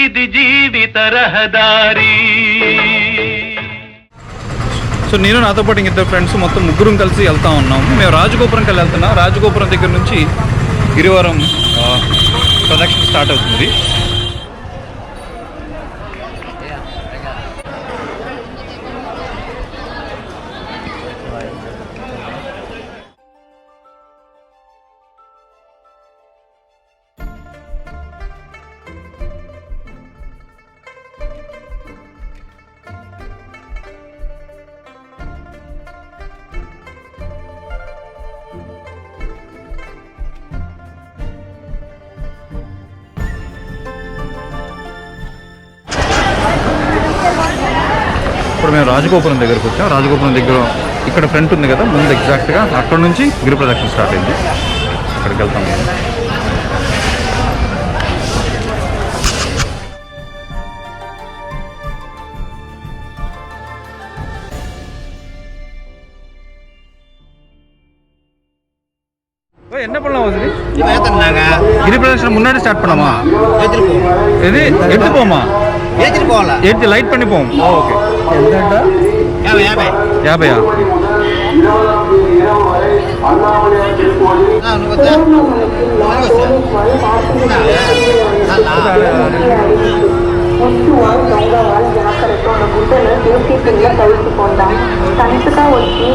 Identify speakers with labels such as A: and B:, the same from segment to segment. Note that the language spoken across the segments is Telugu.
A: ఇది జీవిత రహదారి.
B: సో నేను నాతో పాటు ఇద్దరు ఫ్రెండ్స్ మొత్తం ముగ్గురం కలిసి వెళ్తా ఉన్నాము. మేము రాజగోపురం కలిసి వెళ్తున్నాం. రాజగోపురం దగ్గర నుంచి గిరివరం ప్రదక్షిణ స్టార్ట్ అవుతుంది. ఇప్పుడు మేము రాజగోపురం దగ్గరకు వచ్చాం. రాజగోపురం దగ్గర ఇక్కడ ఫ్రంట్ ఉంది కదా ముందు, ఎగ్జాక్ట్గా అక్కడ నుంచి గిరి ప్రదక్షిణ స్టార్ట్ అయింది. అక్కడికి వెళ్తాం మేము. என்ன பண்ணலாம் வசதி? గిరి ప్రదక్షిణ முன்னாடி ஸ்டார்ட் பண்ணலாமா? இது எடுத்து போமா? ஏத்திட்டு போகல. ஏத்தி லைட் பண்ணி போவோம். ஓகே. ఎంతంట? 50 50.
C: ముట్టువాల్ దొంగవాల్ జాగ్రత్తతో గుడ్డను తీసి కింద కలుసుకుందాం. సంతగా వచ్చి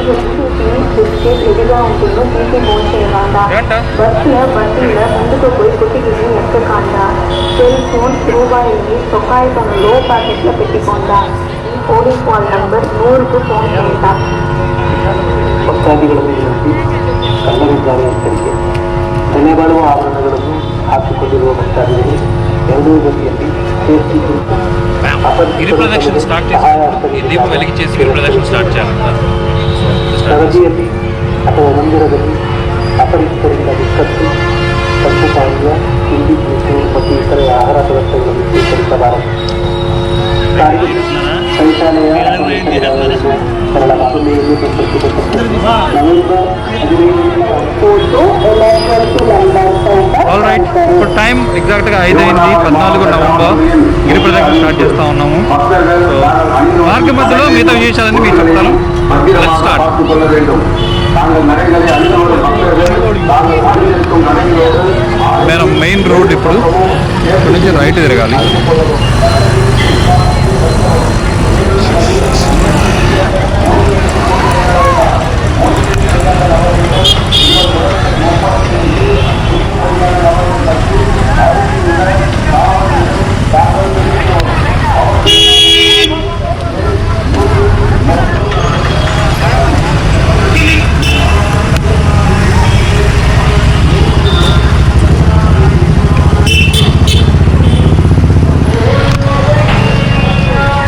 C: బిస్కెట్ ఎదిగా ఉంటుందో తీసి మోసేవాడా. బస్సుల ముందుకు పోయి కుట్టిగిని ఎక్కకుండా సెల్ ఫోన్ రూపాయలని సొక్కాయి పనులో ప్యాకెట్లో పెట్టుకుందా. ఈ పోలీస్ వాల్ నంబర్ 100కు ఫోన్ చేద్దాం.
D: ಭಕ್ತಾದಿಗಳ ಮೇಲಿನಲ್ಲಿ ಕಳ್ಳರಿದ್ದಾರೆ ಎಚ್ಚರಿಕೆ. ಬೆಲೆ ಬಾಳುವ ಆಭರಣಗಳನ್ನು ಹಾಕಿಕೊಂಡಿರುವ ಭಕ್ತಾದಿಗಳು ಎರಡೂ ಬದಿಯಲ್ಲಿ ಸೇಫ್ಟಿ
B: గిరి ప్రదక్షిణ స్టార్ట్ చేసి దీపం వెలిగించేసి గిరి ప్రదక్షిణ స్టార్ట్ చేయాలంట.
D: ಸರದಿಯಲ್ಲಿ ಅಥವಾ ಮಂದಿರದಲ್ಲಿ ಅಪರಿಚಿತರಿಂದ ಬಿಕ್ಕಟ್ಟು, ತಂಪು ಪಾನೀಯ, ತಿಂಡಿ ತಿನಿಸು ಮತ್ತು ಇತರೆ ಆಹಾರ ಪದಾರ್ಥಗಳನ್ನು ಸ್ವೀಕರಿಸಬಾರದು. ಸಾರಿಗೆ, ಶೌಚಾಲಯ ಸರಳ ಮಸೂದೆಯನ್ನು ಸಂಪರ್ಕಿಸಬಹುದು. ನವೆಂಬರ್ 15
B: ఆల్ రైట్, ఇప్పుడు టైం ఎగ్జాక్ట్గా 5 అయింది. 14 నవంబర్ గిరి ప్రదక్షిణ స్టార్ట్ చేస్తూ ఉన్నాము. సో మార్గ మధ్యలో మిగతా విశేషాలన్నీ మీకు చెప్తాను. Let's start. మేము మెయిన్ రోడ్ ఇప్పుడు ఇక్కడ నుంచి రైట్ తిరగాలి.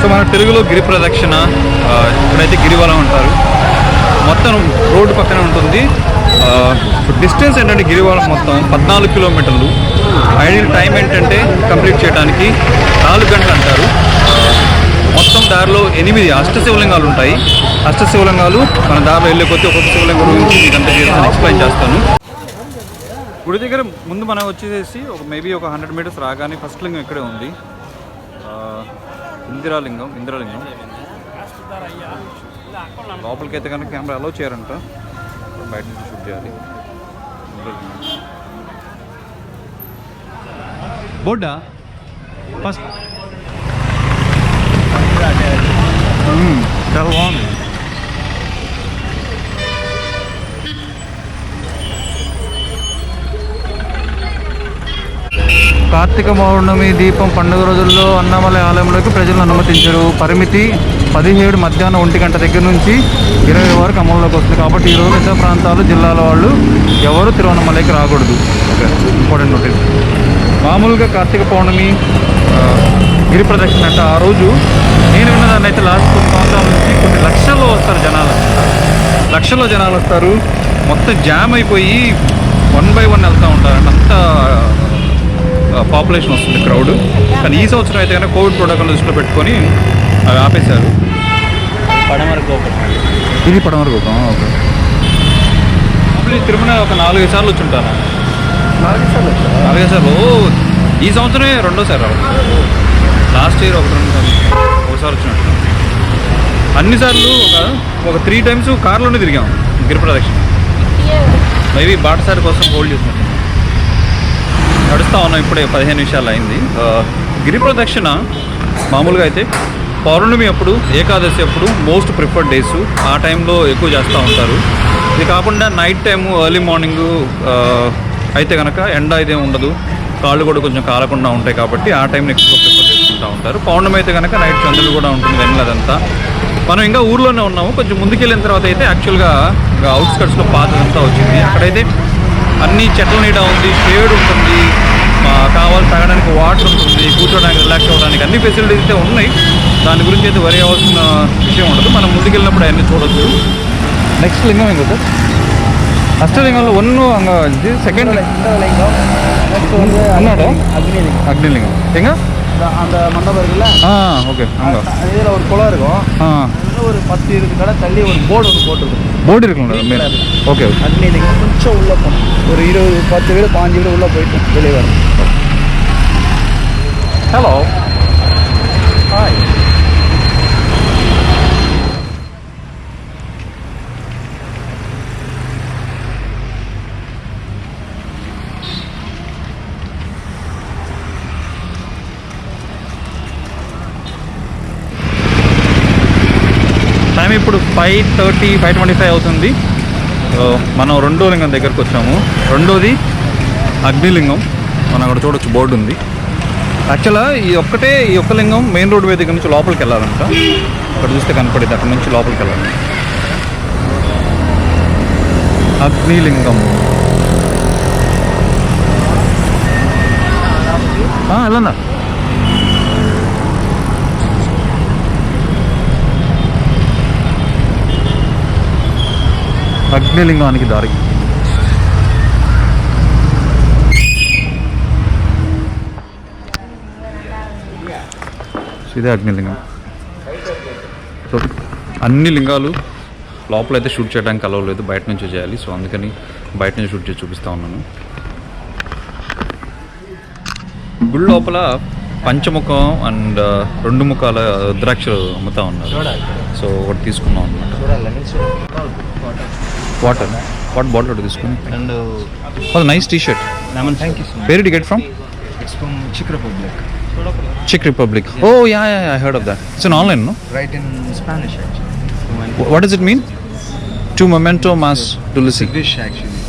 B: సో మన తెలుగులో గిరి ప్రదక్షిణ, ఇక్కడైతే గిరివలం అంటారు. మొత్తం రోడ్డు పక్కనే ఉంటుంది. డిస్టెన్స్ ఏంటంటే గిరివలం మొత్తం 14 కిలోమీటర్లు. ఐడియల్ టైం ఏంటంటే కంప్లీట్ చేయడానికి 4 గంటలు అంటారు. మొత్తం దారిలో 8 అష్టశివలింగాలు ఉంటాయి. అష్టశివలింగాలు మన దారిలో వెళ్ళే కొద్దీ ఒక్కొక్క శివలింగం గురించి మీకు అంతా ఎక్స్ప్లెయిన్ చేస్తాను. గుడి దగ్గర ముందు మనం వచ్చేసి మేబీ ఒక 100 మీటర్స్ రాగానే ఫస్ట్ లింగం ఇక్కడే ఉంది. ఇందిరాలింగం. లోపలికి అయితే కనుక కెమెరా అలో చేయరంట, బయట నుంచి షూట్ చేయాలి. బోర్డా ఫస్ట్ చాలా బాగుంది. కార్తీక పౌర్ణమి దీపం పండుగ రోజుల్లో అన్నమలై ఆలయంలోకి ప్రజలను అనుమతించరు. పరిమితి 17 మధ్యాహ్నం 1 గంట దగ్గర నుంచి 20 వరకు అమల్లోకి వస్తుంది. కాబట్టి ఈరోజు ఇతర ప్రాంతాలు జిల్లాల వాళ్ళు ఎవరు తిరువన్నమలైకి రాకూడదు. Okay, important notice. మామూలుగా కార్తీక పౌర్ణమి గిరి ప్రదక్షిణ అంటే ఆ రోజు నేను విన్నదాన్ని అయితే లాస్ట్ కొన్ని సంవత్సరాల నుంచి కొన్ని లక్షల్లో వస్తారు జనాలు. లక్షల్లో జనాలు వస్తారు. మొత్తం జామ్ అయిపోయి 1 by 1 వెళ్తూ ఉంటారు. అంత పాపులేషన్ వస్తుంది, క్రౌడ్. కానీ ఈ సంవత్సరం అయితే కనుక కోవిడ్ ప్రోటోకాల్ దృష్టిలో పెట్టుకొని అవి ఆపేశారు.
E: పడమర గోపురం
B: ఇది పడమర గోపురం. ఓకే, తిరుమల ఒక 4-5 సార్లు వచ్చి ఉంటాను. 4-5 సార్లు. ఈ సంవత్సరమే 2వ సారి రావడం. లాస్ట్ ఇయర్ ఒకసారి వచ్చినట్టు. అన్నిసార్లు ఒక 3 times కార్లోనే తిరిగాము గిరి ప్రదక్షిణ. మేబీ బాటసారి కోసం హోల్డ్ చేసినట్టు. నడుస్తూ ఉన్నాం, ఇప్పుడే 15 నిమిషాలు అయింది. గిరి ప్రదక్షిణ మామూలుగా అయితే పౌర్ణమి అప్పుడు, ఏకాదశి అప్పుడు మోస్ట్ ప్రిఫర్డ్ డేస్. ఆ టైంలో ఎక్కువ చేస్తూ ఉంటారు. ఇది కాకుండా నైట్ టైము, ఎర్లీ మార్నింగు అయితే కనుక ఎండ ఇదేం ఉండదు, కాళ్ళు కూడా కొంచెం కాలకుండా ఉంటాయి కాబట్టి ఆ టైంని ఎక్కువ ప్రిఫర్ చేసుకుంటూ ఉంటారు. పౌర్ణమి అయితే కనుక నైట్ చంద్రుడు కూడా ఉంటుంది, వెన్నెలదంతా. మనం ఇంకా ఊర్లోనే ఉన్నాము. కొంచెం ముందుకెళ్ళిన తర్వాత అయితే యాక్చువల్గా అవుట్స్కట్స్లో పాతదంతా వచ్చింది. అక్కడైతే అన్ని చెట్ల నీడ ఉంది, షేడ్ ఉంటుంది, కావాలి తాగడానికి వాటర్ ఉంటుంది, కూర్చోడానికి, రిలాక్స్ అవ్వడానికి అన్ని ఫెసిలిటీస్ అయితే ఉన్నాయి. దాని గురించి అయితే వరి అవ్వాల్సిన విషయం ఉండదు. మనం ముందుకెళ్ళినప్పుడు అవన్నీ చూడొచ్చు. నెక్స్ట్ లింగం ఇంకో సార్, అష్టలింగంలో 1 సెకండ్ அண்ணாடா அக்னிலிங்கம் எங்க
E: அந்த மண்டபம் இருக்குல்ல,
B: ஓகே.
E: இதில் ஒரு குளம் இருக்கும். ஒரு 10-20 கடை தள்ளி ஒரு போர்டு ஒன்று போட்டுருக்கும்.
B: போர்டு இருக்குங்களா? ஓகே.
E: அக்னிலிங்கம் கொஞ்சம் உள்ளே போகணும். ஒரு 10 வீடு 15 வீடு உள்ளே போயிட்டு வெளியே வரும்.
B: Hello,
E: hi.
B: టైం ఇప్పుడు 5:30, 5:25 అవుతుంది. మనం రెండో లింగం దగ్గరకు వచ్చాము. రెండోది అగ్నిలింగం. మనం అక్కడ చూడొచ్చు, బోర్డు ఉంది. యాక్చువల్గా ఈ ఒక్క లింగం మెయిన్ రోడ్ దగ్గర నుంచి లోపలికి వెళ్ళాలంట. అక్కడ చూస్తే కనపడింది, అక్కడ నుంచి లోపలికి వెళ్ళాలి. అగ్నిలింగం వెళ్ళన్నా. అగ్నిలింగానికి దారి. ఇదే అగ్నిలింగం. సో అన్ని లింగాలు లోపలైతే షూట్ చేయడానికి అలవలేదు, బయట నుంచి చేయాలి. సో అందుకని బయట నుంచి షూట్ చేసి చూపిస్తూ ఉన్నాను. గుడి లోపల పంచముఖం అండ్ 2 ముఖాల రుద్రాక్షలు అమ్ముతా ఉన్నారు. సో ఒకటి తీసుకున్నాం అనమాట. వాటర్ బాటిల్ ఒకటి తీసుకుని. And nice t-shirt.
E: Thank you so much.
B: Where did you get from?
E: It's from Czech Republic.
B: Czech Republic. Oh yeah, I heard of that. It's an online, no?
E: Right in Spanish actually.
B: What does it mean? To memento mas dulce.
E: English actually.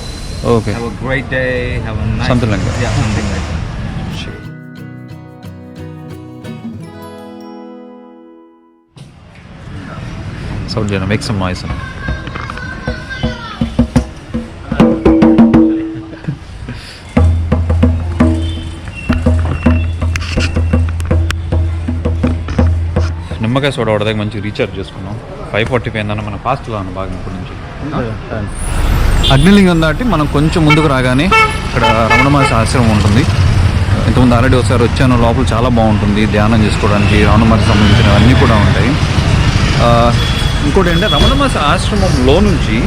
B: Okay.
E: Have a great day. Have a nice.
B: Something like that.
E: Yeah, something like that.
B: So make some noise. నిమ్మకాయ సోడా వాడదాకా మంచి రీఛార్జ్ చేసుకున్నాం. 5:45 అయిందన్న మన ఫాస్ట్లో అన్న బాగా ఇప్పటి నుంచి. అగ్నిలింగం దాటి మనం కొంచెం ముందుకు రాగానే ఇక్కడ రమణ మహర్షి ఆశ్రమం ఉంటుంది. ఇంతకుముందు ఆల్రెడీ ఒకసారి వచ్చాను. లోపల చాలా బాగుంటుంది, ధ్యానం చేసుకోవడానికి రమణ మహర్షి సంబంధించినవన్నీ కూడా ఉంటాయి. ఇంకోటి ఏంటంటే రమణ మహర్షి ఆశ్రమంలో నుంచి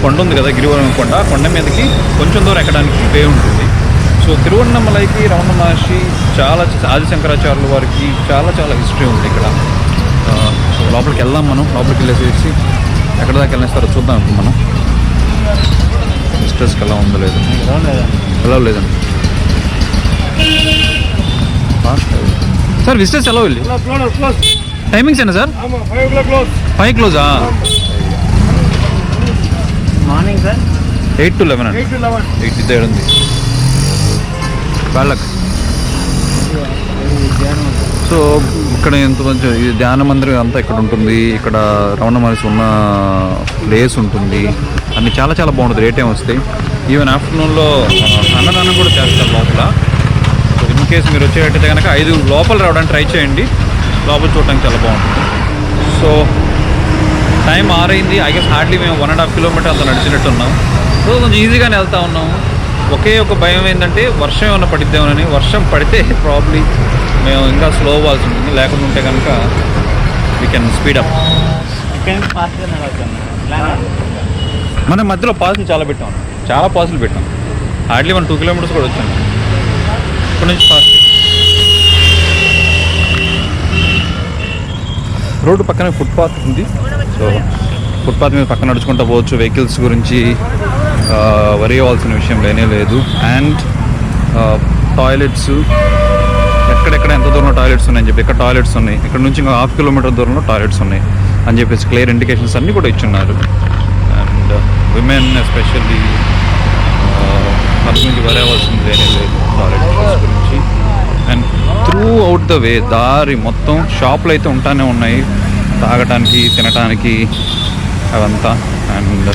B: కొండ ఉంది కదా, గిరివరం కొండ. కొండ మీదకి కొంచెం దూరం ఎక్కడానికి వే ఉంటుంది. సో తిరువన్నమలైకి రమణ మహర్షి చాలా ఆదిశంకరాచార్యుల వారికి చాలా హిస్టరీ ఉంది ఇక్కడ. సో లోపలికి వెళ్దాం. మనం లోపలికి వెళ్ళేసి ఎక్కడ దాకా వెళ్ళేస్తారో చూద్దాం. ఇప్పుడు మనం విజిటర్స్కి ఎలా ఉందో లేదు, ఎలా లేదండి సార్. విజిటర్స్ ఎలా వెళ్ళి టైమింగ్స్ ఏంటి సార్? 5 క్లోజా?
E: Morning sir.
B: 8 to 11 అండి. 8 to 7 ఉంది వాళ్ళకి. సో ఇక్కడ ఎంత మంచి ధ్యాన మందిరం అంతా ఇక్కడ ఉంటుంది. ఇక్కడ రమణ మహర్షి ఉన్న ప్లేస్ ఉంటుంది. అన్ని చాలా బాగుంటుంది. ఏ టైం వస్తాయి. ఈవెన్ ఆఫ్టర్నూన్లో అన్నదానం కూడా చేస్తారు లోపల. సో ఇన్ కేసు మీరు వచ్చేటట్టయితే కనుక 5 లోపల రావడానికి ట్రై చేయండి. లోపల చూడడానికి చాలా బాగుంటుంది. సో టైం 6 అయింది. ఐ గెస్ హార్డ్లీ మేము 1.5 kilometers అంత నడిచినట్టున్నాం. సో కొంచెం ఈజీగానే వెళ్తూ ఉన్నాము. ఒకే ఒక భయం ఏంటంటే వర్షం ఏమైనా పడిద్దామని. వర్షం పడితే ప్రాబ్లీ మేము ఇంకా స్లో అవ్వాల్సి ఉంటుంది. లేకుండా ఉంటే కనుక వీ కెన్ స్పీడప్. మనం మధ్యలో పాసులు చాలా పెట్టాం. చాలా పాసులు పెట్టాం. హార్డ్లీ 2 kilometers కూడా వచ్చాను. ఇక్కడ నుంచి ఫాస్ట్ రోడ్డు పక్కనే ఫుట్పాత్ ఉంది. సో ఫుట్పాత్ మీద పక్కన నడుచుకుంటూ పోవచ్చు. వెహికల్స్ గురించి వరి అవ్వాల్సిన విషయం లేనే లేదు. అండ్ టాయిలెట్స్ ఎక్కడెక్కడ ఎంత దూరంలో టాయిలెట్స్ ఉన్నాయని చెప్పి, ఇక్కడ టాయిలెట్స్ ఉన్నాయి, ఇక్కడ నుంచి ఇంకా 1/2 కిలోమీటర్ దూరంలో టాయిలెట్స్ ఉన్నాయి అని చెప్పేసి క్లియర్ ఇండికేషన్స్ అన్నీ కూడా ఇచ్చున్నారు. అండ్ విమెన్ ఎస్పెషల్లీ వాళ్ళ గురించి వరి అవ్వాల్సింది లేనే లేదు టాయిలెట్స్ గురించి. And through out the way దారి మొత్తం షాపులు అయితే ఉంటానే ఉన్నాయి, తాగటానికి తినటానికి అవంతా. అండ్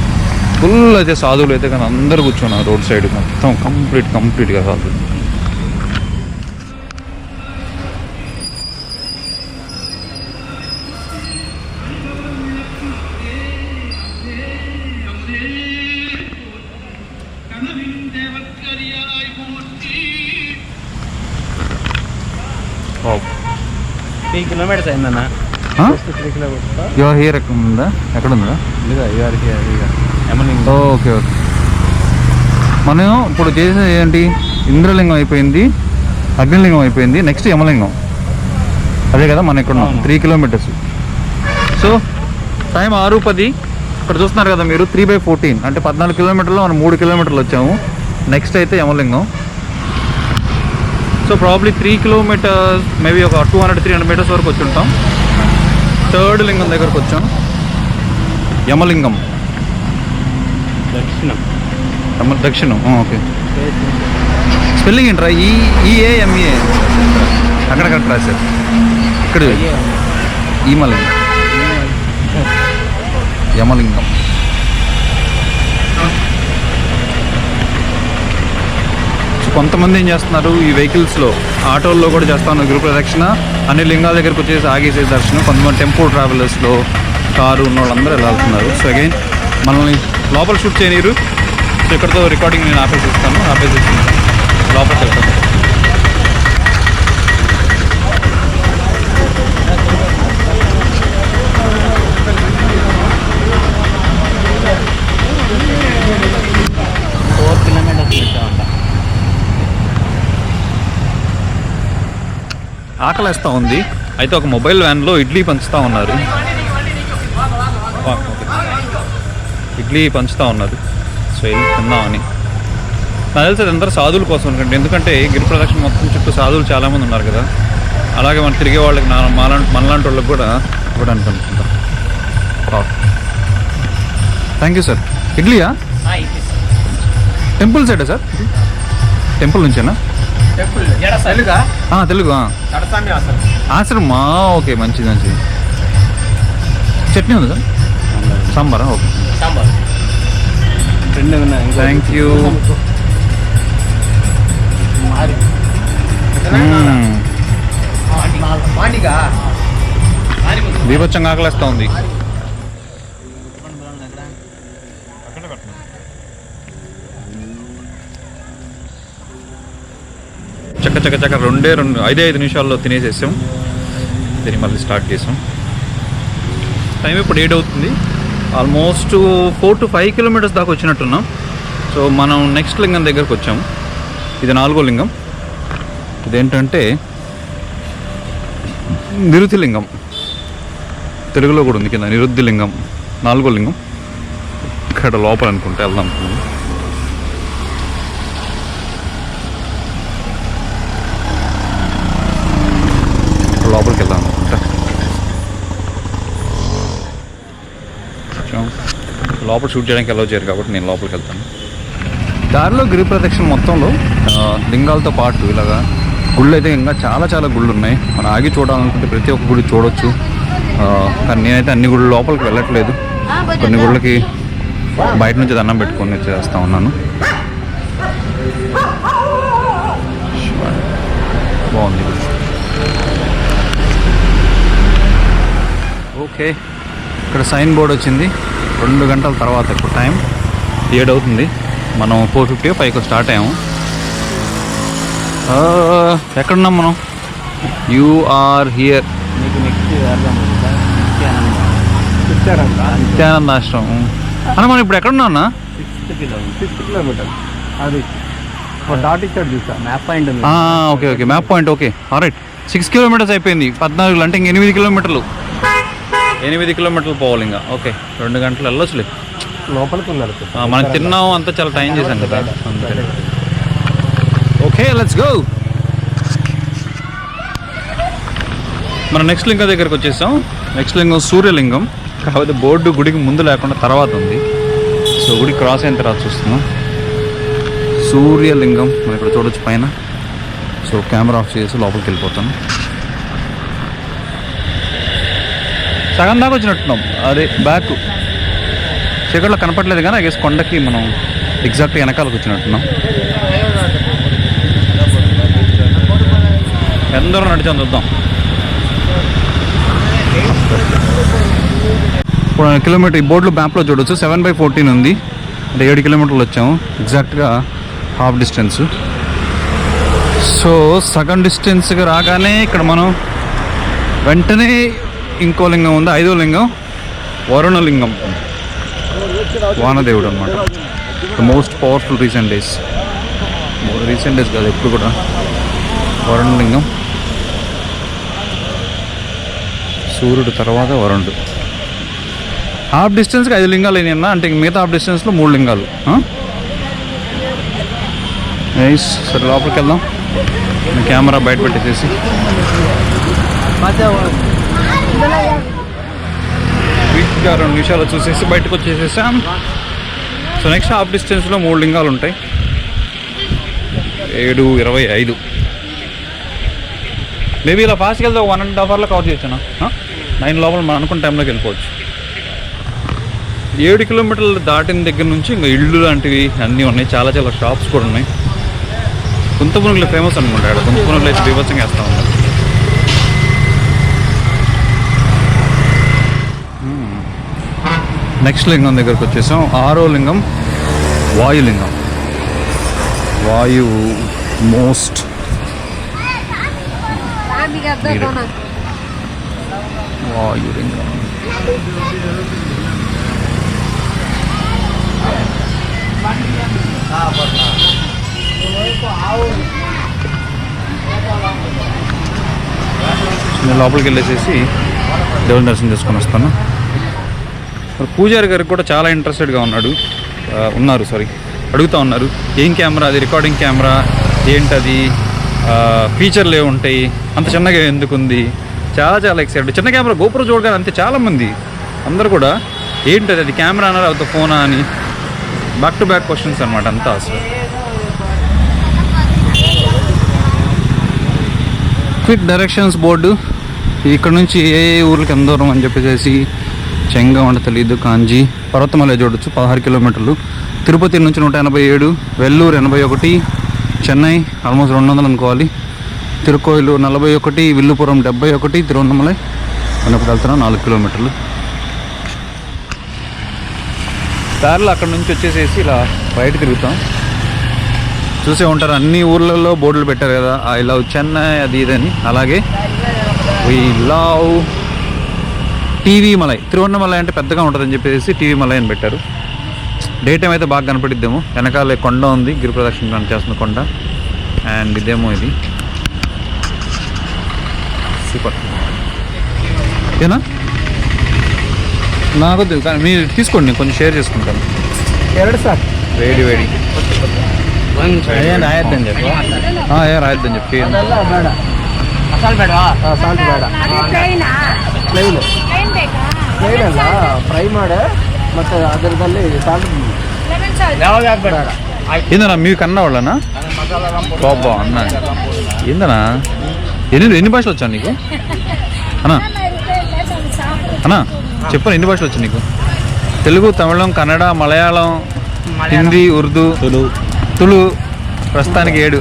B: ఫుల్ అయితే సాధువులు అయితే కానీ అందరూ కూర్చున్నారు రోడ్ సైడ్ మొత్తం కంప్లీట్గా సాధువులు. Wow.
E: 3 kilometers అయిందన్న. 3 kilometers.
B: యువర్ హియర్ ఎక్కడ ఉందా? ఎక్కడ ఉందా?
E: లేదా యువర్ హియర్
B: ఓకే. మనం ఇప్పుడు చేసేది ఏంటి? ఇంద్రలింగం అయిపోయింది, అగ్నిలింగం అయిపోయింది, నెక్స్ట్ యమలింగం. అదే కదా మనం ఇక్కడ 3 కిలోమీటర్స్. So time 6:10. ఇక్కడ చూస్తున్నారు కదా మీరు, 3/14 అంటే 14 కిలోమీటర్లో మనం 3 కిలోమీటర్లు వచ్చాము. నెక్స్ట్ అయితే యమలింగం. సో ప్రాబ్లీ 3 కిలోమీటర్స్, మేబీ ఒక 200-300 మీటర్స్ వరకు వచ్చి ఉంటాం. థర్డ్ లింగం దగ్గరకు వచ్చాం, యమలింగం దక్షిణం. ఓకే, స్పెల్లింగ్ ఏంట్రా? EAME అక్కడక్కడ రాశారు. ఇక్కడ ఈమలింగం, యమలింగం. కొంతమంది ఏం చేస్తున్నారు, ఈ వెహికల్స్లో ఆటోల్లో కూడా చేస్తా ఉన్నారు గిరి ప్రదక్షిణ. అన్ని లింగాల దగ్గరకు వచ్చేసి ఆగేసేసి దర్శనం. కొంతమంది టెంపో ట్రావెలర్స్లో కారు ఉన్న వాళ్ళందరూ ఎలా వెళ్తున్నారు. సో అగైన్ మనల్ని లోపల షూట్ చేయనీరు. సో ఇక్కడతో రికార్డింగ్ నేను ఆపేసి లోపలికి వెళ్తాను. ఆకలేస్తూ ఉంది. అయితే ఒక మొబైల్ వ్యాన్లో ఇడ్లీ పంచుతూ ఉన్నారు. సో వెళ్ళి తిందామని. నాకు తెలిసి అది అందరూ సాధువుల కోసం అనుకుంటే, ఎందుకంటే గిరి ప్రదక్షిణ మొత్తం చుట్టూ సాధువులు చాలామంది ఉన్నారు కదా. అలాగే మనం తిరిగే వాళ్ళకి మనలాంటి వాళ్ళకి కూడా ఇవ్వడానికి అనుకుంటా. Thank you sir. ఇడ్లీయా? టెంపుల్ సైడా సార్? టెంపుల్ నుంచేనా? తెలుగు ఆశ్రమా. ఓకే, మంచిది. చట్నీ ఉంది సార్? సాంబారా? Okay, thank you. బీభత్సంగా ఆకలేస్తూ ఉంది. చక్క 5 నిమిషాల్లో తినేసేసాం. దీన్ని మళ్ళీ స్టార్ట్ చేసాం. టైం ఇప్పుడు 8 అవుతుంది. ఆల్మోస్ట్ 4 to 5 కిలోమీటర్స్ దాకా వచ్చినట్టున్నాం. సో మనం నెక్స్ట్ లింగం దగ్గరకు వచ్చాము. ఇది 4వ లింగం. ఇదేంటంటే నిరుతి లింగం, తెలుగులో కూడా ఉంది కింద, నిరుద్ధి లింగం. 4వ లింగం ఇక్కడ లోపల అనుకుంటే వెళ్దాం. లోపలికి వెళ్దాం అనుకుంటా. లోపల షూట్ చేయడానికి అలౌ చేయరు కాబట్టి నేను లోపలికి వెళ్తాను. దారిలో గిరి ప్రదక్షిణ మొత్తంలో లింగాలతో పాటు ఇలాగా గుళ్ళు అయితే ఇంకా చాలా గుళ్ళు ఉన్నాయి. మనం ఆగి చూడాలనుకుంటే ప్రతి ఒక్క గుడి చూడొచ్చు. కానీ నేనైతే అన్ని గుళ్ళు లోపలికి వెళ్ళట్లేదు. కొన్ని గుళ్ళకి బయట నుంచి దండం పెట్టుకొని చేస్తూ ఉన్నాను. బాగుంది. ఓకే, ఇక్కడ సైన్ బోర్డ్ వచ్చింది. 2 గంటల తర్వాత, ఇప్పుడు టైం 7 అవుతుంది. మనం 4:50 5 స్టార్ట్ అయ్యాము. ఎక్కడున్నాం మనం? యూఆర్ హియర్, నిత్యానంద ఆశ్రమం అన్న. మనం ఇప్పుడు ఎక్కడున్నా అన్న?
E: 6 కిలోమీటర్. అది డాట్ ఇచ్చాడు చూసా, map point.
B: Okay, map point. Okay, alright. 6 kilometres అయిపోయింది. 14 అంటే ఇంక 8 కిలోమీటర్లు. 8 కిలోమీటర్లు పోవాలి ఇంకా. ఓకే 2 గంటలు వెళ్ళొచ్చులే.
E: లోపలికి ఉన్నారు.
B: మనం తిన్నాం అంతా చాలా టైం చేశాం కదా అందుకని. Okay let's go. మనం నెక్స్ట్ లింగం దగ్గరికి వచ్చేసాం. నెక్స్ట్ లింగం సూర్యలింగం. కాకపోతే బోర్డు గుడికి ముందు లేకుండా తర్వాత ఉంది. సో గుడి క్రాస్ అయిన తర్వాత చూస్తున్నాం సూర్యలింగం. మనం ఇక్కడ చూడొచ్చు పైన. సో కెమెరా ఆఫ్ చేసి లోపలికి వెళ్ళిపోతాను. సగం దాకా వచ్చినట్టున్నాం. అదే బ్యాక్ చీకట్లో కనపడలేదు కానీ ఐ గెస్ కొండకి మనం ఎగ్జాక్ట్గా వెనకాలకు వచ్చినట్టున్నాం. ఎందరూ నడిచాం చూద్దాం. ఇప్పుడు కిలోమీటర్ ఈ బోర్డులో మ్యాప్లో చూడవచ్చు 7/14 ఉంది. అంటే 7 కిలోమీటర్లు వచ్చాము. ఎగ్జాక్ట్గా హాఫ్ డిస్టెన్స్. సో సగం డిస్టెన్స్గా రాగానే ఇక్కడ మనం వెంటనే ఇంకో లింగం ఉంది. 5వ లింగం వరుణలింగం. వానదేవుడు అనమాట. The most powerful recent days కాదు ఎప్పుడు కూడా వరుణలింగం. సూర్యుడు తర్వాత వరుణుడు. హాఫ్ డిస్టెన్స్కి 5 లింగాలు అయినా అంటే మిగతా హాఫ్ డిస్టెన్స్లో 3 లింగాలు. నైస్. సరే లోపలికి వెళ్దాం. కెమెరా బయట పెట్టేసేసి క్విక్గా 2 నిమిషాలు చూసేసి బయటకు వచ్చేసేసాం. సో నెక్స్ట్ హాఫ్ డిస్టెన్స్లో 3 లింగాలు ఉంటాయి. 7:25. మేబీ ఇలా ఫాస్ట్కి వెళ్తే 1.5 అవర్లో కవర్ చేయొచ్చునా. 9 లోపల మనం అనుకున్న టైంలోకి వెళ్ళిపోవచ్చు. 7 కిలోమీటర్లు దాటిన దగ్గర నుంచి ఇంకా ఇళ్ళు లాంటివి అన్నీ ఉన్నాయి. చాలా చాలా షాప్స్ కూడా ఉన్నాయి. గుంతపునుగులు ఫేమస్ అనుకుంటా. గుంతపునుగులు అయితే బీభత్సంగా వేస్తూ ఉన్నారు. నెక్స్ట్ లింగం దగ్గరకు వచ్చేసాం. 6వ లింగం వాయులింగం. వాయువు మోస్ట్ వాయులింగం. నేను లోపలికి వెళ్ళేసేసి దేవుని దర్శనం చేసుకొని వస్తాను. పూజారి గారికి కూడా చాలా ఇంట్రెస్టెడ్గా ఉన్నారు అడుగుతూ ఉన్నారు. ఏం కెమెరా అది, రికార్డింగ్ కెమెరా ఏంటది, ఫీచర్లు ఏముంటాయి, అంత చిన్నగా ఎందుకు ఉంది, చాలా చాలా ఎక్సైటెడ్. చిన్న కెమెరా గోపురం చూడగానే అంతే చాలామంది అందరు కూడా ఏంటది, అది కెమెరా అన్నారు అవుతా ఫోనా అని బ్యాక్ టు బ్యాక్ క్వశ్చన్స్ అనమాట అంతా. అసలు క్విక్ డైరెక్షన్స్ బోర్డు. ఇక్కడ నుంచి ఏ ఊర్లకి ఎంత దూరం అని చెప్పేసి చెంగా వంట తెలీదు. కాంజీ పర్వతమలై చూడొచ్చు 16 కిలోమీటర్లు. తిరుపతి నుంచి 187, వెల్లూరు 81, చెన్నై ఆల్మోస్ట్ 200 అనుకోవాలి, తిరుకోయిలు 41, విల్లుపురం 71, తిరువన్నమలై అన్నప్పుడు వెళ్తున్నాం 4 కిలోమీటర్లు. దారిలో అక్కడ నుంచి వచ్చేసేసి ఇలా బయట తిరుగుతాం. చూసే ఉంటారు అన్ని ఊర్లలో బోర్డులు పెట్టారు కదా, ఐ లవ్ చెన్నై అది ఇదని. అలాగే we love TV malai. Tiruvannamalai అంటే పెద్దగా ఉంటుందని చెప్పేసి టీవీ మలై అని పెట్టారు. డే టైం అయితే బాగా కనపడిద్దేమో. వెనకాలే కొండ ఉంది, గిరి ప్రదక్షిణ చేస్తున్న కొండ. అండ్ ఇదేమో ఇది సూపర్ ఏనా నాకు కానీ మీరు తీసుకోండి, నేను కొంచెం షేర్ చేసుకుంటాను.
E: 2 సార్
B: వేడి రాయొద్దని చెప్పి రాయొద్దని చెప్పి
E: ಪ್ಲೈನ್ ಅಲ್ಲ ಫ್ರೈ ಮಾಡೆ ಮತ್ತೆ ಅದರದಲ್ಲಿ ಸಾಲ್ಟ್
B: ఏందన్నా మీకు అన్న వాళ్ళనా బాబా అన్న ఏందన్నా ఎన్ని భాషలు వచ్చా నీకు అన్నా చెప్పను ఎన్ని భాషలు వచ్చా నీకు? తెలుగు, తమిళం, కన్నడ, మలయాళం, హిందీ, ఉర్దూ, తులు ప్రస్తుతానికి 7.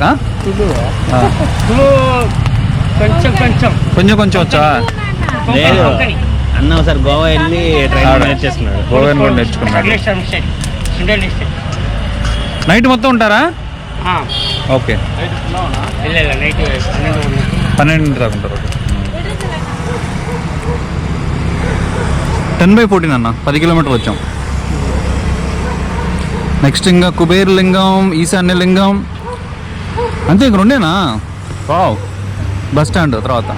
B: కొంచెం వచ్చా?
F: లేదు అన్న ఒకసారి గోవా వెళ్ళి ట్రైన్ నేర్చేసుకున్నాడు.
B: గోవా కూడా నేర్చుకున్నాడు. నైట్ మొత్తం ఉంటారా? ఓకే 12 దాకా ఉంటారు. 10/14 అన్న 10 కిలోమీటర్లు వచ్చాం. నెక్స్ట్ ఇంకా కుబేర్ లింగం, ఈశాన్య లింగం అంతే. ఇంక 2 వావ్. బస్ స్టాండ్ తర్వాత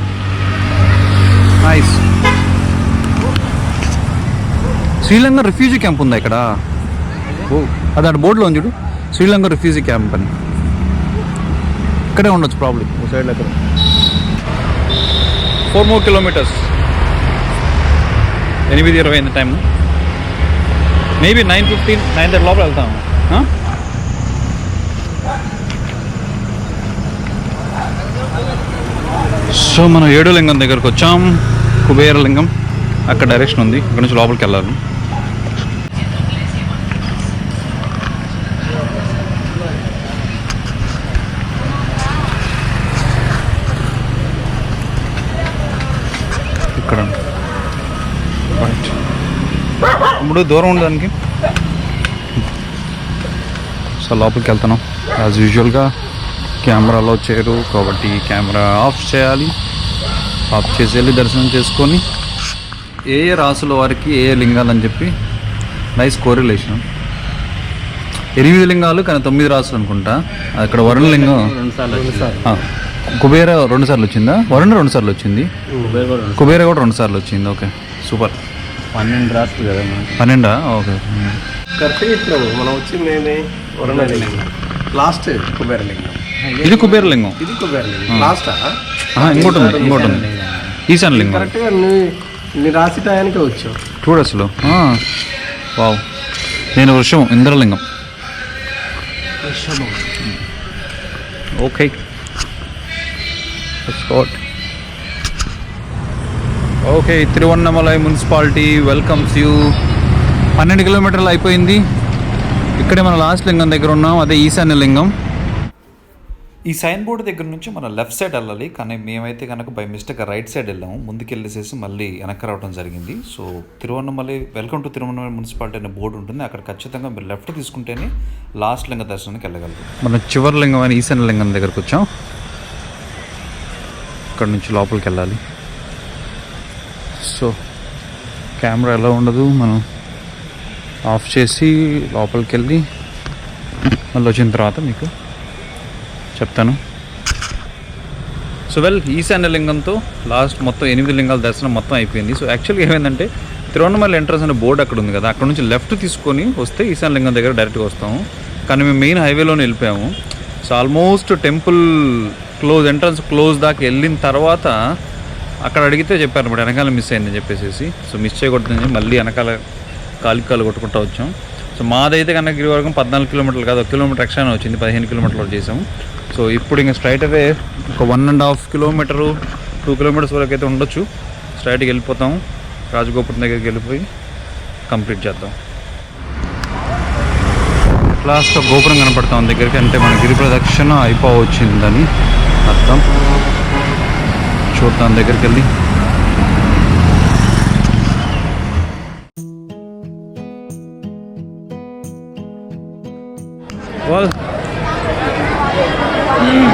B: నైస్. శ్రీలంక రిఫ్యూజీ క్యాంప్ ఉందా ఇక్కడ? ఓ అది అటు బోర్డులో ఉంది చూడు, శ్రీలంక రిఫ్యూజీ క్యాంప్ అని. ఇక్కడే ఉండొచ్చు ప్రాబ్లం సైడ్లో. అక్కడ 4 more kilometers. 8:20 అయింది టైము. మేబీ 9:15, 9:30 లోపల వెళ్తాము. సో మనం ఏడులింగం దగ్గరకు వచ్చాం, కుబేరలింగం. అక్కడ డైరెక్షన్ ఉంది, ఇక్కడ నుంచి లోపలికి వెళ్ళాలి. ఇక్కడ ఇప్పుడు దూరం ఉంది దానికి. సో లోపలికి వెళ్తున్నాం. యాజ్ యూజువల్గా కెమెరాలో చేయరు కాబట్టి కెమెరా ఆఫ్ చేయాలి. ఆఫ్ చేసి వెళ్ళి దర్శనం చేసుకొని ఏ రాసుల వారికి ఏ లింగాలు అని చెప్పి నైస్ కోరిలేషన్. 8 లింగాలు కానీ 9 రాసులు అనుకుంటా. అక్కడ వరుణ లింగం కుబేర 2 సార్లు వచ్చిందా? వరుణ 2 సార్లు వచ్చింది, కుబేర కూడా 2 సార్లు వచ్చింది. Okay super.
F: 12 రాష్ట్రాలు కదా.
B: 12? ఓకే
E: కరెక్ట్గా ఇచ్చినాము మనం వచ్చింది వరుణలింగం, లాస్ట్ కుబేరలింగం.
B: ఇది కుబేరలింగం,
E: ఇది కుబేరలింగం లాస్ట్.
B: ఇంకోటి ఉంది ఈశాన్య లింగం.
E: కరెక్ట్గా నీ రాసి టయానికే వచ్చావు
B: చూడు అసలు. వావ్. నేను వృషం Indralingam. Okay okay. Tiruvannamalai municipality welcomes you. 12 కిలోమీటర్లు అయిపోయింది. ఇక్కడే మన లాస్ట్ లింగం దగ్గర ఉన్నాం, అదే ఈశాన్య లింగం. ఈ సైన్ బోర్డు దగ్గర నుంచి మనం లెఫ్ట్ సైడ్ వెళ్ళాలి, కానీ మేమైతే కనుక బై మిస్టేక్ రైట్ సైడ్ వెళ్ళాము. ముందుకు వెళ్ళేసేసి మళ్ళీ వెనక్కి రావడం జరిగింది. So Tiruvannamalai welcome to Tiruvannamalai municipality అనే బోర్డు ఉంటుంది, అక్కడ ఖచ్చితంగా మీరు లెఫ్ట్ తీసుకుంటేనే లాస్ట్ లింగ దర్శనానికి వెళ్ళగలరు. మన చివరి లింగం అని ఈశాన్య లింగం దగ్గరకు వచ్చాం. ఇక్కడ నుంచి లోపలికి వెళ్ళాలి. సో కెమెరా ఎలా ఉండదు, మనం ఆఫ్ చేసి లోపలికి వెళ్ళి మళ్ళీ వచ్చిన తర్వాత మీకు చెప్తాను. సో ఈశాన్య లింగంతో లాస్ట్ మొత్తం 8 లింగాల దర్శనం మొత్తం అయిపోయింది. సో యాక్చువల్గా ఏమైందంటే తిరువన్నమలై ఎంట్రన్స్ అనే బోర్డు అక్కడ ఉంది కదా, అక్కడ నుంచి లెఫ్ట్ తీసుకొని వస్తే ఈశాన్య లింగం దగ్గర డైరెక్ట్గా వస్తాము. కానీ మేము మెయిన్ హైవేలోనే వెళ్ళిపోయాము. So almost temple entrance close దాకా వెళ్ళిన తర్వాత అక్కడ అడిగితే చెప్పారు అనమాట వెనకాల మిస్ అయిందని చెప్పేసి. సో మిస్ చేయకూడదని మళ్ళీ వెనకాల కాలు కొట్టుకుంటూ వచ్చాం. సో మాదైతే కనుక గిరివర్గం 14 కిలోమీటర్లు కాదు, 1 కిలోమీటర్ ఎక్స్ట్రానే వచ్చింది, 15 కిలోమీటర్లు చేసాము. సో ఇప్పుడు ఇంకా స్ట్రైట్ అవే ఒక 1.5 కిలోమీటరు 2 కిలోమీటర్స్ వరకు అయితే ఉండొచ్చు. స్ట్రైట్కి వెళ్ళిపోతాం, రాజగోపురం దగ్గరికి వెళ్ళిపోయి కంప్లీట్ చేద్దాం. లాస్ట్ గోపురం కనపడతాం దగ్గరికి, అంటే మన గిరి ప్రదక్షిణ అయిపోవచ్చిందని అర్థం. చూద్దాం దగ్గరికి వెళ్ళి.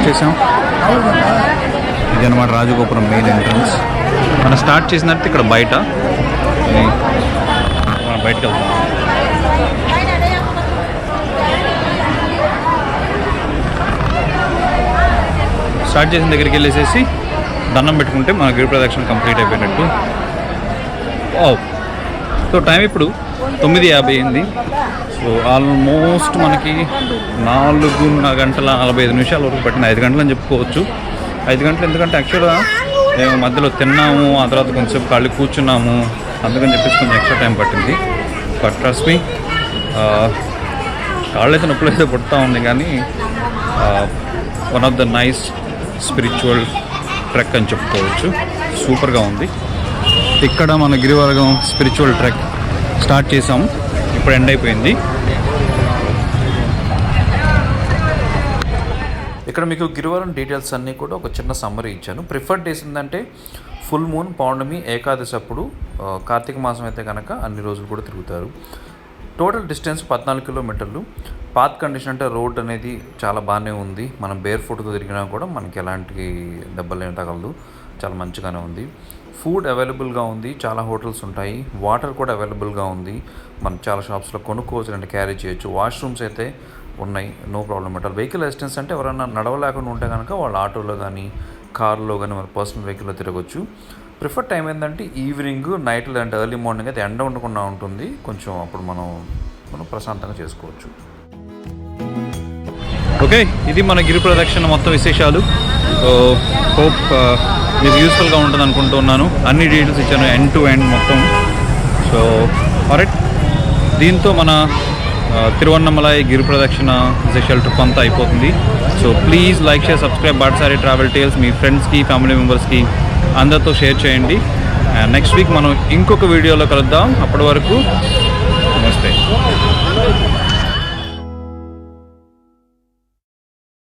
B: చేసాం. ఇది అనమాట రాజగోపురం మెయిన్ ఎంట్రన్స్. మనం స్టార్ట్ చేసినట్టు ఇక్కడ బయట మనం బయటకు వెళ్తాం. స్టార్ట్ చేసిన దగ్గరికి వెళ్ళేసేసి దండం పెట్టుకుంటే మన గిరి ప్రదక్షిణ కంప్లీట్ అయిపోయినట్టు. సో టైం ఇప్పుడు 9:50 అయింది. సో ఆల్మోస్ట్ మనకి 4 గంటల 45 నిమిషాల వరకు పట్టింది. 5 గంటలు అని చెప్పుకోవచ్చు. 5 గంటలు ఎందుకంటే యాక్చువల్గా మేము మధ్యలో తిన్నాము, ఆ తర్వాత కొంచెంసేపు ఖాళీ కూర్చున్నాము, అందుకని చెప్పేసి కొంచెం ఎక్స్ట్రా టైం పట్టింది. బట్ ట్రస్ట్ మీ, కాళ్ళైతే నొప్పులు అయితే పుడతా ఉంది, కానీ one of the nice spiritual trek అని చెప్పుకోవచ్చు. సూపర్గా ఉంది. ఇక్కడ మన గిరివర్గం స్పిరిచువల్ ట్రెక్ స్టార్ట్ చేసాము, ఇప్పుడు ఎండ్ అయిపోయింది. ఇక్కడ మీకు గిరివరం డీటెయిల్స్ అన్నీ కూడా ఒక చిన్న సమ్మరీ ఇచ్చాను. ప్రిఫర్డ్ డేస్ ఏంటంటే ఫుల్ మూన్, పౌర్ణమి, ఏకాదశి అప్పుడు, కార్తీక మాసం అయితే కనుక అన్ని రోజులు కూడా తిరుగుతారు. టోటల్ డిస్టెన్స్ 14 కిలోమీటర్లు. పాత్ కండిషన్ అంటే రోడ్ అనేది చాలా బాగానే ఉంది. మనం బేర్ ఫుట్తో తిరిగినా కూడా మనకి ఎలాంటి దెబ్బలు ఏమి తగలదు, చాలా మంచిగానే ఉంది. ఫుడ్ అవైలబుల్గా ఉంది, చాలా హోటల్స్ ఉంటాయి. వాటర్ కూడా అవైలబుల్గా ఉంది, మనం చాలా షాప్స్లో కొనుక్కోవచ్చు అంటే క్యారీ చేయొచ్చు. వాష్రూమ్స్ అయితే ఉన్నాయి, no problem at all. Vehicle assistance అంటే ఎవరైనా నడవలేకుండా ఉంటే కనుక వాళ్ళు ఆటోలో కానీ కార్లో కానీ మన పర్సనల్ వెహికల్లో తిరగచ్చు.
G: ప్రిఫర్ టైం ఏంటంటే ఈవినింగ్, నైట్ లేదంటే ఎర్లీ మార్నింగ్ అయితే ఎండ ఉండకుండా ఉంటుంది. కొంచెం అప్పుడు మనం ప్రశాంతంగా చేసుకోవచ్చు.
B: ఓకే, ఇది మన గిరి ప్రదక్షిణ మొత్తం విశేషాలు. సో హోప్ మీకు యూస్ఫుల్గా ఉంటుంది అనుకుంటున్నాను. అన్ని డీటెయిల్స్ ఇచ్చాను ఎండ్ టు ఎండ్ మొత్తం. సో ఆల్రైట్, దీంతో మన తిరువన్నమలై గిరి ప్రదక్షిణ విశేషాల ట్రిప్ అంతా అయిపోతుంది. So please like, share, subscribe Batasari travel tiles. మీ ఫ్రెండ్స్కి, ఫ్యామిలీ మెంబర్స్కి అందరితో షేర్ చేయండి. నెక్స్ట్ వీక్ మనం ఇంకొక వీడియోలో కలుద్దాం. అప్పటి వరకు